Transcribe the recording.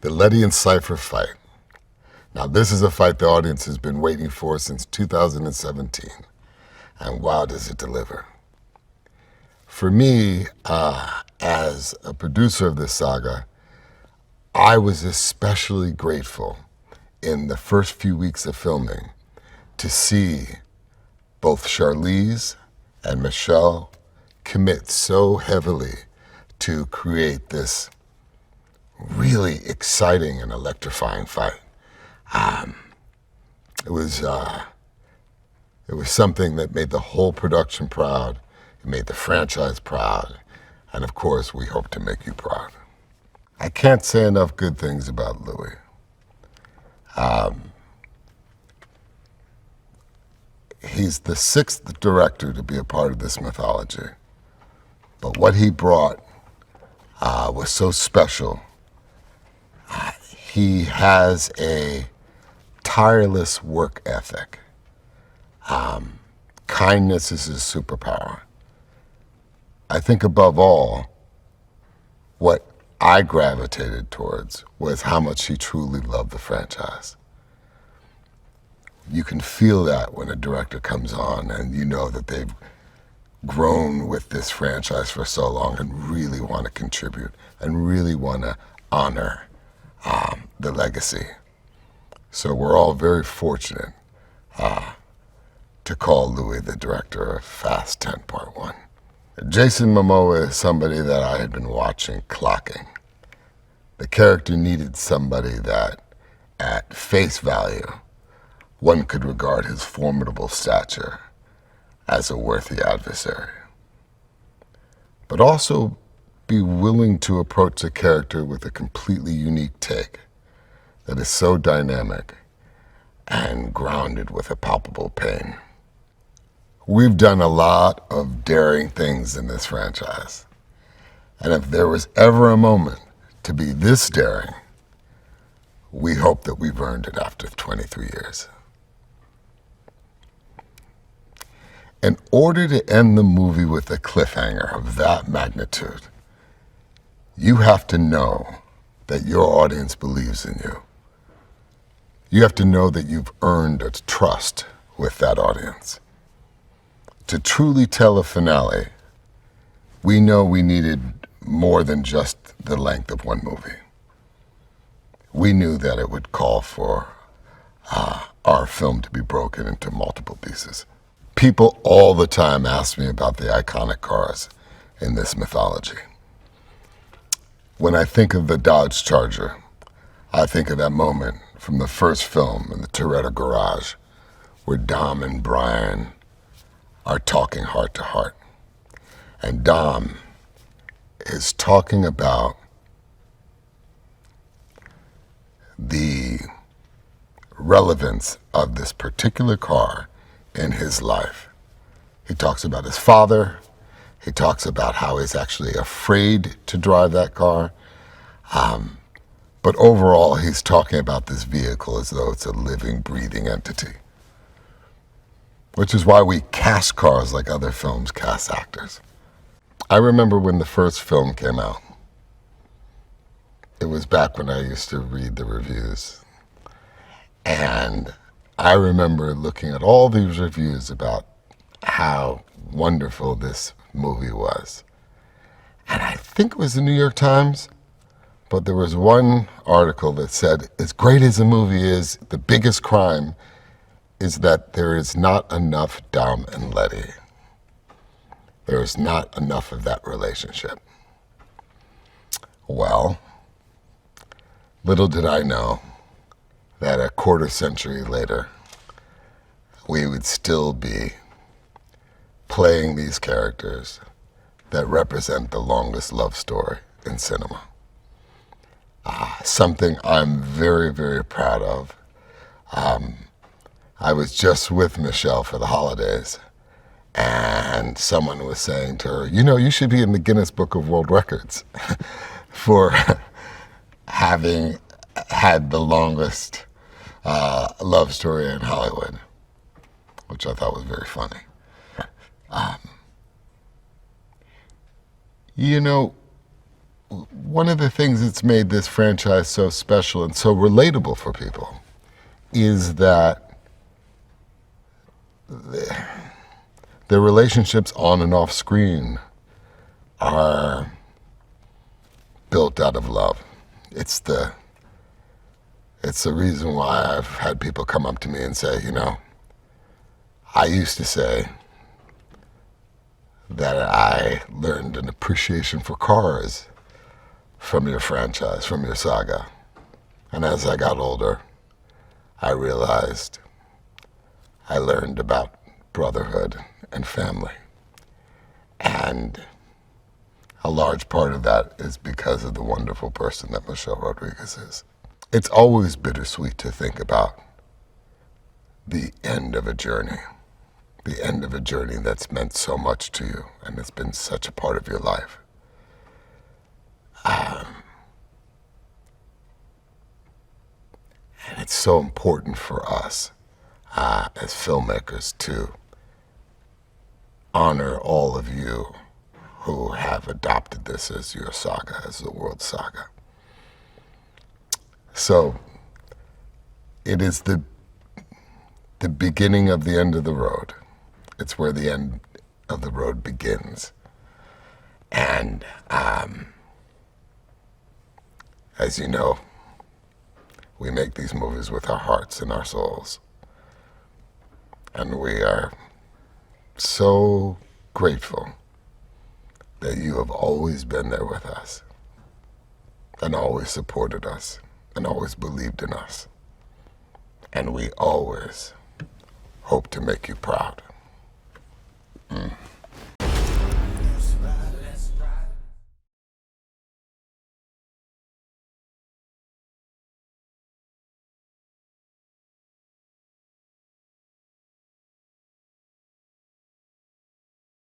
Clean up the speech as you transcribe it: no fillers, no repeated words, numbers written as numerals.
The Letty and Cipher fight. Now, this is a fight the audience has been waiting for since 2017. And wow, does it deliver. For me, as a producer of this saga, I was especially grateful in the first few weeks of filming to see both Charlize and Michelle commit so heavily to create this really exciting and electrifying fight. It was something that made the whole production proud. It made the franchise proud. And of course, we hope to make you proud. I can't say enough good things about Louis. He's the 6th director to be a part of this mythology. But what he brought was so special. He has a tireless work ethic. Kindness is his superpower. I think above all, what I gravitated towards was how much he truly loved the franchise. You can feel that when a director comes on and you know that they've grown with this franchise for so long and really want to contribute and really want to honor the legacy. So we're all very fortunate to call Louis the director of Fast 10 Part 1. Jason Momoa is somebody that I had been watching clocking. The character needed somebody that, at face value, one could regard his formidable stature as a worthy adversary, but also be willing to approach a character with a completely unique take that is so dynamic and grounded with a palpable pain. We've done a lot of daring things in this franchise, and if there was ever a moment to be this daring, we hope that we've earned it after 23 years. In order to end the movie with a cliffhanger of that magnitude, you have to know that your audience believes in you. You have to know that you've earned a trust with that audience. To truly tell a finale, we know we needed more than just the length of one movie. We knew that it would call for our film to be broken into multiple pieces. People all the time ask me about the iconic cars in this mythology. When I think of the Dodge Charger, I think of that moment from the first film in the Toretto garage where Dom and Brian are talking heart to heart. And Dom is talking about the relevance of this particular car in his life. He talks about his father. He talks about how he's actually afraid to drive that car. But overall, he's talking about this vehicle as though it's a living, breathing entity. Which is why we cast cars like other films cast actors. I remember when the first film came out. It was back when I used to read the reviews. And I remember looking at all these reviews about how wonderful this movie was. And I think it was the New York Times, but there was one article that said, as great as the movie is, the biggest crime is that there is not enough Dom and Letty. There is not enough of that relationship. Well, little did I know that a quarter century later, we would still be playing these characters that represent the longest love story in cinema. Something I'm very, very proud of. I was just with Michelle for the holidays, and someone was saying to her, you know, you should be in the Guinness Book of World Records for having had the longest love story in Hollywood, which I thought was very funny. You know, one of the things that's made this franchise so special and so relatable for people is that the relationships on and off screen are built out of love. It's the reason why I've had people come up to me and say, you know, I used to say that I learned an appreciation for cars from your franchise, from your saga. And as I got older, I realized I learned about brotherhood and family. And a large part of that is because of the wonderful person that Michelle Rodriguez is. It's always bittersweet to think about the end of a journey that's meant so much to you and it's been such a part of your life. And it's so important for us as filmmakers to honor all of you who have adopted this as your saga, as the world saga. So it is the beginning of the end of the road. It's where the end of the road begins. And as you know, we make these movies with our hearts and our souls. And we are so grateful that you have always been there with us and always supported us and always believed in us. And we always hope to make you proud.